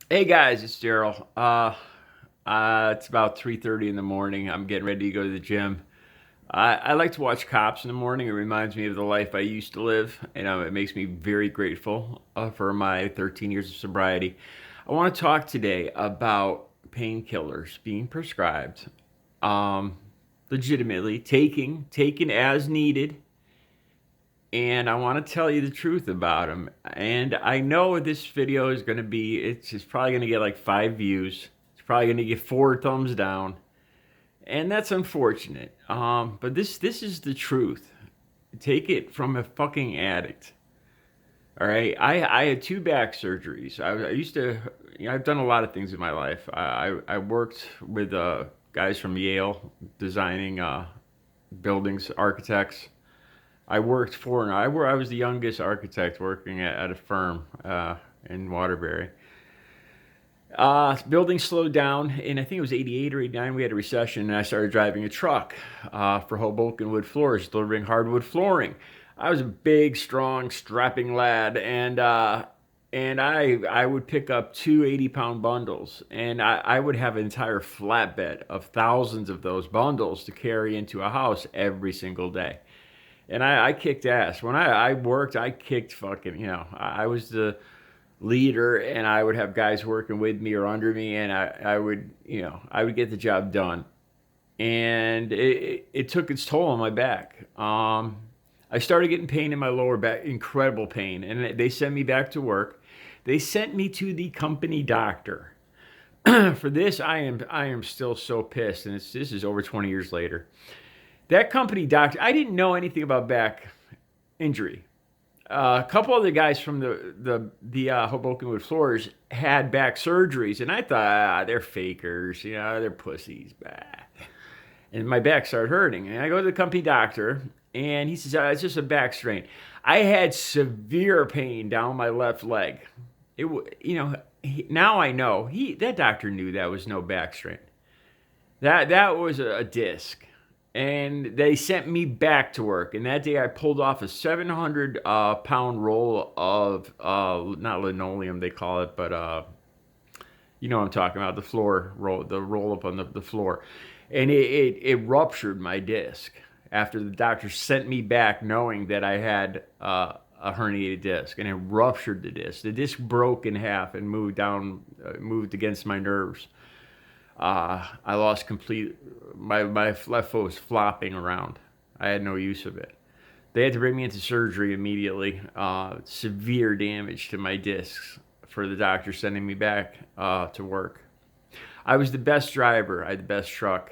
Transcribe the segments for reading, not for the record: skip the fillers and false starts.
Hey guys, it's Daryl. It's about 3:30 in the morning. I'm getting ready to go to the gym. I like to watch Cops in the morning. It reminds me of the life I used to live, and it makes me very grateful for my 13 years of sobriety. I want to talk today about painkillers being prescribed, um, legitimately taken as needed, and I want to tell you the truth about them. And I know this video is going to be, it's probably going to get like 5 views. It's probably going to get 4 thumbs down, and that's unfortunate. But this is the truth. Take it from a fucking addict. All right, I had 2 back surgeries. I used to, I've done a lot of things in my life. I worked with guys from Yale designing buildings, architects. I worked for, I was the youngest architect working at a firm in Waterbury. Building slowed down, and I think it was 88 or 89. We had a recession, and I started driving a truck for Hoboken Wood Floors, delivering hardwood flooring. I was a big, strong, strapping lad, and I would pick up 2 80-pound bundles, and I would have an entire flatbed of thousands of those bundles to carry into a house every single day. And I kicked ass. When I worked, I kicked fucking, I was the leader, and I would have guys working with me or under me, and I would get the job done. And it took its toll on my back. I started getting pain in my lower back, incredible pain, and they sent me back to work. They sent me to the company doctor. For this, I am still so pissed, and this is over 20 years later. That company doctor, I didn't know anything about back injury. A couple of the guys from the Hoboken Wood Floors had back surgeries, and I thought, they're fakers, they're pussies. Bah. And my back started hurting, and I go to the company doctor, and he says, it's just a back strain. I had severe pain down my left leg. Now I know that doctor knew that was no back strain. That was a disc, and they sent me back to work. And that day, I pulled off a 700 pound roll of not linoleum, they call it, but you know what I'm talking about, the floor roll, the roll up on the floor, and it ruptured my disc after the doctor sent me back, knowing that I had a herniated disc, and it ruptured the disc. The disc broke in half and moved against my nerves. I lost complete. My left foot was flopping around. I had no use of it. They had to bring me into surgery immediately. Severe damage to my discs for the doctor sending me back to work. I was the best driver. I had the best truck.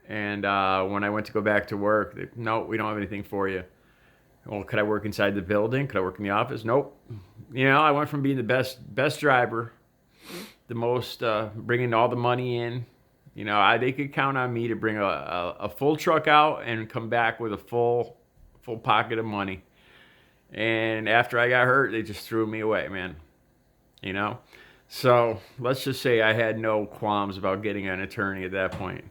And when I went to go back to work, no, we don't have anything for you. Well, could I work inside the building? Could I work in the office? Nope. I went from being the best driver, the most bringing all the money in. They could count on me to bring a full truck out and come back with a full pocket of money. And after I got hurt, they just threw me away, man. You know, so let's just say I had no qualms about getting an attorney at that point.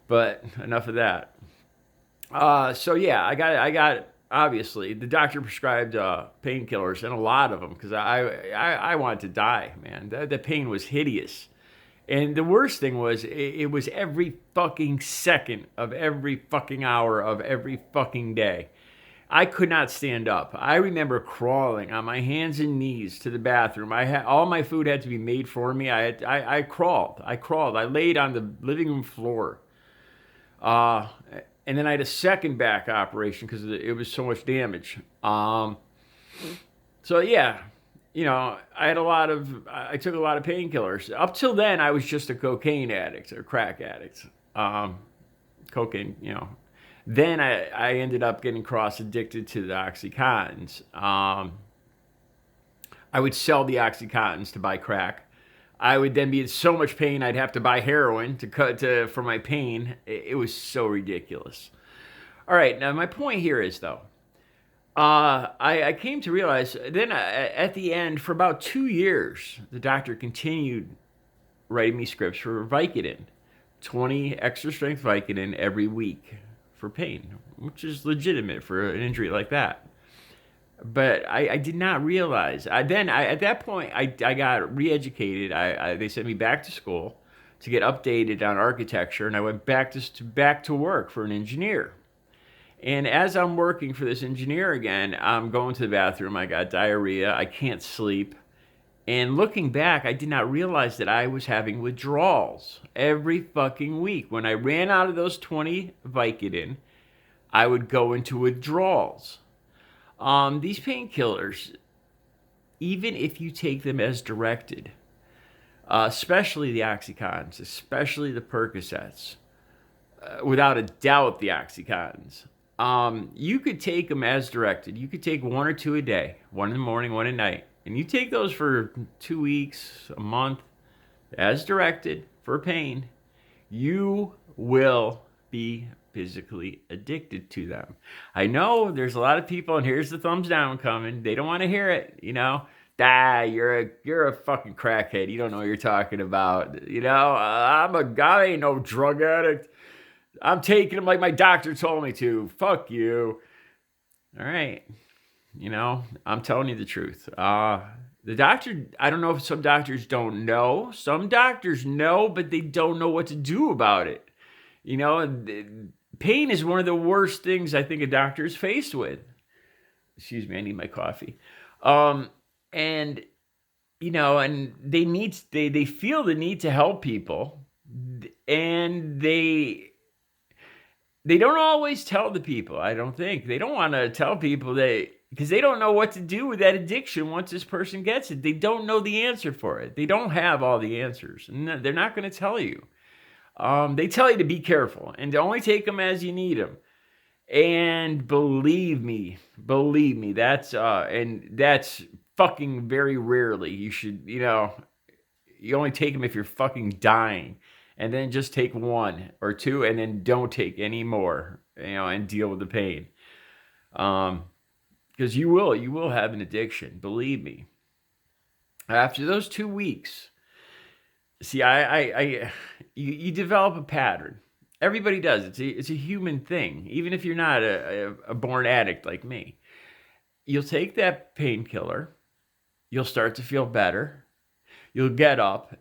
But enough of that. So yeah, I got obviously the doctor prescribed painkillers, and a lot of them, because I wanted to die, man. The pain was hideous. And the worst thing was, it was every fucking second of every fucking hour of every fucking day. I could not stand up. I remember crawling on my hands and knees to the bathroom. All my food had to be made for me. I crawled. I laid on the living room floor. Uh, and then I had a second back operation because it was so much damage. So yeah, I took a lot of painkillers. Up till then, I was just a cocaine addict or crack addict. Um, Cocaine, Then I ended up getting cross addicted to the Oxycontins. I would sell the Oxycontins to buy crack. I would then be in so much pain I'd have to buy heroin for my pain. It was so ridiculous. All right, now my point here is, though, I came to realize then, at the end, for about 2 years, the doctor continued writing me scripts for Vicodin, 20 extra strength Vicodin every week for pain, which is legitimate for an injury like that. But I did not realize. At that point, I got re-educated. They sent me back to school to get updated on architecture, and I went back to work for an engineer. And as I'm working for this engineer again, I'm going to the bathroom. I got diarrhea. I can't sleep. And looking back, I did not realize that I was having withdrawals every fucking week. When I ran out of those 20 Vicodin, I would go into withdrawals. These painkillers, even if you take them as directed, especially the Oxycontins, especially the Percocets, without a doubt the Oxycontins, you could take them as directed. You could take one or two a day, one in the morning, one at night. And you take those for 2 weeks, a month, as directed for pain, you will be physically addicted to them. I know there's a lot of people, and here's the thumbs down coming. They don't want to hear it, you know. You're a fucking crackhead. You don't know what you're talking about. You know, I ain't no drug addict. I'm taking them like my doctor told me to. Fuck you. All right. You know, I'm telling you the truth. The doctor, I don't know if some doctors don't know. Some doctors know, but they don't know what to do about it. You know, pain is one of the worst things I think a doctor is faced with. Excuse me, I need my coffee. And you know, and they feel the need to help people, and they don't always tell the people. I don't think they don't want to tell people because they don't know what to do with that addiction once this person gets it. They don't know the answer for it. They don't have all the answers, and they're not going to tell you. They tell you to be careful and to only take them as you need them. And believe me, that's fucking very rarely. You should, you know, you only take them if you're fucking dying, and then just take one or two, and then don't take any more, you know, and deal with the pain. Because you will have an addiction. Believe me. After those 2 weeks, see, you develop a pattern. Everybody does. It's a human thing. Even if you're not a born addict like me, you'll take that painkiller. You'll start to feel better. You'll get up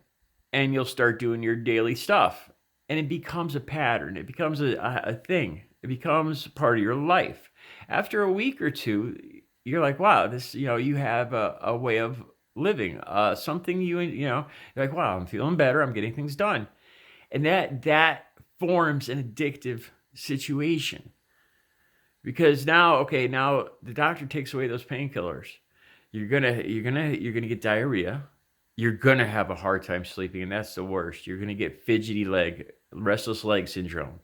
and you'll start doing your daily stuff. And it becomes a pattern. It becomes a thing. It becomes part of your life. After a week or two, you're like, wow, this, you know, you have a way of living, something you're like, wow, I'm feeling better. I'm getting things done. And that forms an addictive situation. Because now the doctor takes away those painkillers. You're gonna get diarrhea. You're gonna have a hard time sleeping, and that's the worst. You're gonna get restless leg syndrome.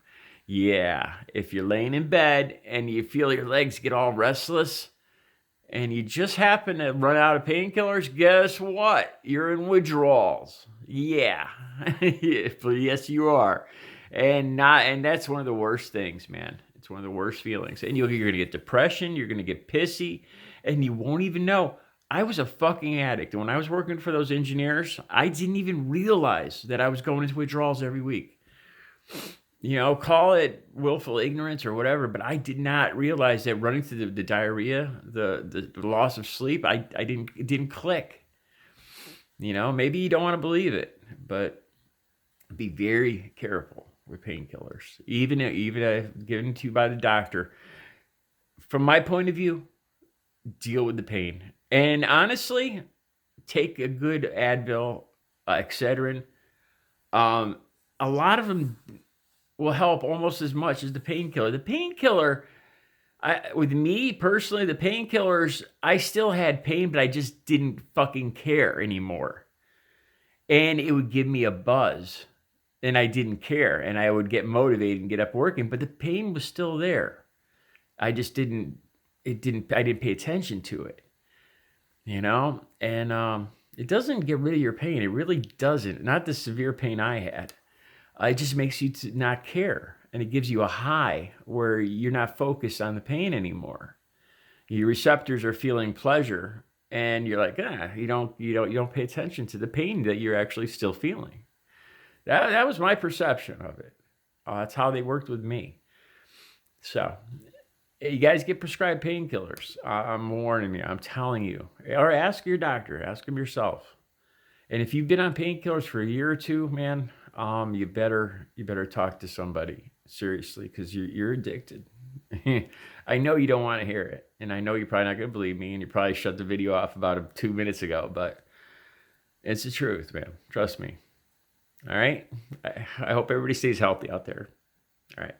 Yeah, if you're laying in bed and you feel your legs get all restless, and you just happen to run out of painkillers, guess what? You're in withdrawals. Yeah, yes, you are, and that's one of the worst things, man. It's one of the worst feelings, and you're gonna get depression. You're gonna get pissy, and you won't even know. I was a fucking addict. And when I was working for those engineers, I didn't even realize that I was going into withdrawals every week. You know, call it willful ignorance or whatever, but I did not realize that running through the diarrhea, the loss of sleep, it didn't click. You know, maybe you don't want to believe it, but be very careful with painkillers, even if given to you by the doctor. From my point of view, deal with the pain. And honestly, take a good Advil, Excedrin. A lot of them will help almost as much as the painkiller. The painkiller, with me personally, the painkillers, I still had pain, but I just didn't fucking care anymore. And it would give me a buzz, and I didn't care, and I would get motivated and get up working, but the pain was still there. I didn't pay attention to it. You know, and it doesn't get rid of your pain. It really doesn't. Not the severe pain I had. It just makes you to not care, and it gives you a high where you're not focused on the pain anymore. Your receptors are feeling pleasure, and you're like, you don't pay attention to the pain that you're actually still feeling. That was my perception of it. That's how they worked with me. So, You guys get prescribed painkillers. I'm warning you. I'm telling you. Or ask your doctor. Ask him yourself. And if you've been on painkillers for a year or two, man, you better talk to somebody seriously, because you're addicted. I know you don't want to hear it, and I know you're probably not going to believe me, and you probably shut the video off about 2 minutes ago, but it's the truth, man. Trust me. All right. I hope everybody stays healthy out there. All right.